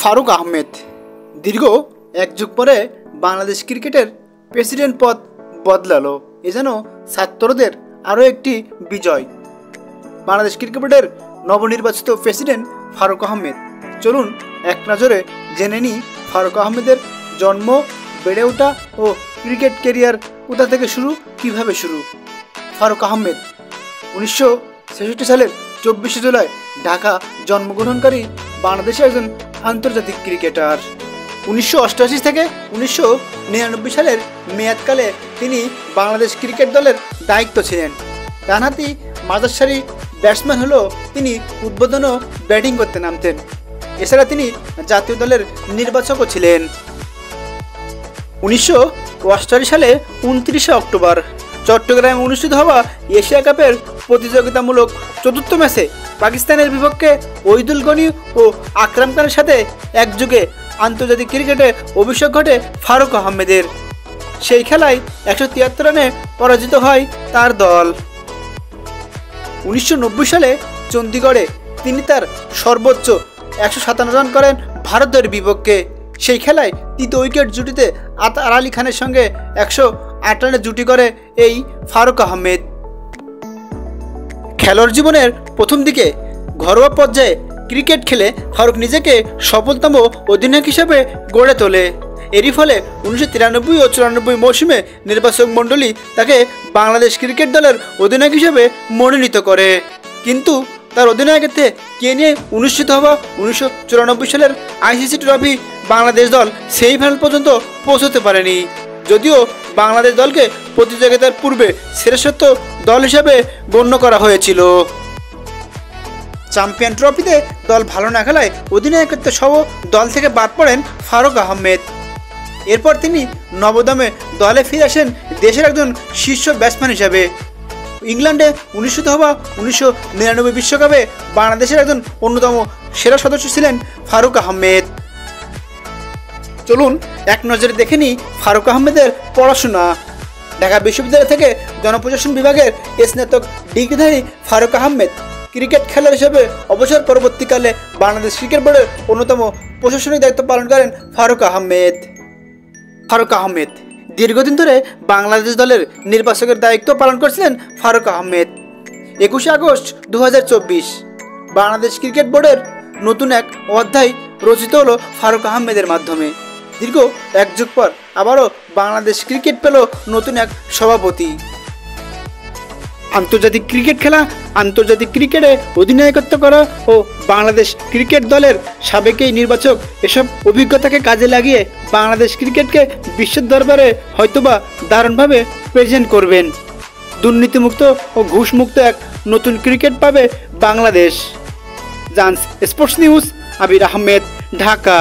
ফারুক আহমেদ দীর্ঘ এক যুগ পরে বাংলাদেশ ক্রিকেটের প্রেসিডেন্ট পদ বদলালো। এ যেন ছাত্রদের আরও একটি বিজয়। বাংলাদেশ ক্রিকেট বোর্ডের নবনির্বাচিত প্রেসিডেন্ট ফারুক আহমেদ। চলুন এক নজরে জেনে নিই ফারুক আহমেদের জন্ম, বেড়ে ওঠা ও ক্রিকেট ক্যারিয়ার কোথা থেকে শুরু, কিভাবে শুরু। ফারুক আহমেদ 1966 সালের 24 জুলাই ঢাকা জন্মগ্রহণকারী বাংলাদেশের একজন আন্তর্জাতিক ক্রিকেটার। 1988 থেকে 1999 সালের মেয়াদকালে তিনি বাংলাদেশ ক্রিকেট দলের দায়িত্ব ছিলেন। ডানহাতি মাঝারসারি ব্যাটসম্যান হলেও তিনি উদ্বোধন ও ব্যাটিং করতে নামতেন। এছাড়া তিনি জাতীয় দলের নির্বাচকও ছিলেন। 1988 সালে 29 অক্টোবর চট্টগ্রামে অনুষ্ঠিত হওয়া এশিয়া কাপের প্রতিযোগিতামূলক চতুর্থ ম্যাচে পাকিস্তানের বিপক্ষে ওহিদুল গনি ও আকরাম খানের সাথে একযোগে আন্তর্জাতিক ক্রিকেটে অভিষেক ঘটে ফারুক আহমেদের। সেই খেলায় 173 রানে পরাজিত হয় তার দল। 1990 সালে চণ্ডীগড়ে তিনি তার সর্বোচ্চ 157 রান করেন ভারতের বিপক্ষে। সেই খেলায় তৃতীয় উইকেট জুটিতে আতার আলী খানের সঙ্গে 108 রানের জুটি করে এই ফারুক আহমেদ। খেলোয়াড় জীবনের প্রথম দিকে ঘরোয়া পর্যায়ে ক্রিকেট খেলে ফারুক নিজেকে সফলতম অধিনায়ক হিসেবে গড়ে তোলে। এরই ফলে 1993 ও 94 মৌসুমে নির্বাচক মণ্ডলী তাকে বাংলাদেশ ক্রিকেট দলের অধিনায়ক হিসেবে মনোনীত করে। কিন্তু তার অধিনায়কত্বে কে নিয়ে অনুষ্ঠিত হওয়া 1994 সালের আইসিসি ট্রফি বাংলাদেশ দল সেই ফাইনাল পর্যন্ত পৌঁছতে পারেনি। যদিও বাংলাদেশ দলকে প্রতিযোগিতার পূর্বে শ্রেষ্ঠ দল হিসেবে গণ্য করা হয়েছিল। চ্যাম্পিয়ন ট্রফিতে দল ভালো না খেলায় অধিনায়কত্ব সহ দল থেকে বাদ পড়েন ফারুক আহমেদ। এরপর তিনি নবদমে দলে ফিরে আসেন দেশের একজন শীর্ষ ব্যাটসম্যান হিসেবে। ইংল্যান্ডে অনুষ্ঠিত হওয়া 1999 বিশ্বকাপে বাংলাদেশের একজন অন্যতম সেরা সদস্য ছিলেন ফারুক আহমেদ। চলুন এক নজরে দেখে নিই ফারুক আহমেদের পড়াশোনা। ঢাকা বিশ্ববিদ্যালয় থেকে জনপ্রশাসন বিভাগের স্নাতক ডিগ্রিধারী ফারুক আহমেদ ক্রিকেট খেলোয়াড় হিসেবে অবসর পরবর্তীকালে বাংলাদেশ ক্রিকেট বোর্ডের অন্যতম প্রশাসনিক দায়িত্ব পালন করেন ফারুক আহমেদ দীর্ঘদিন ধরে বাংলাদেশ দলের নির্বাচকের দায়িত্ব পালন করছিলেন ফারুক আহমেদ। 21 আগস্ট 2024 বাংলাদেশ ক্রিকেট বোর্ডের নতুন এক অধ্যায় রচিত হলো ফারুক আহমেদের মাধ্যমে। দীর্ঘ এক যুগ পর আবারও বাংলাদেশ ক্রিকেট পেল নতুন এক সভাপতি। আন্তর্জাতিক ক্রিকেট খেলা, আন্তর্জাতিক ক্রিকেটে অধিনায়কত্ব করা ও বাংলাদেশ ক্রিকেট দলের সাবেক এই নির্বাচক এসব অভিজ্ঞতাকে কাজে লাগিয়ে বাংলাদেশ ক্রিকেটকে বিশ্বের দরবারে হয়তোবা দারুণভাবে প্রেজেন্ট করবেন। দুর্নীতিমুক্ত ও ঘুষমুক্ত এক নতুন ক্রিকেট পাবে বাংলাদেশ। জান্স স্পোর্টস নিউজ, আবির আহমেদ, ঢাকা।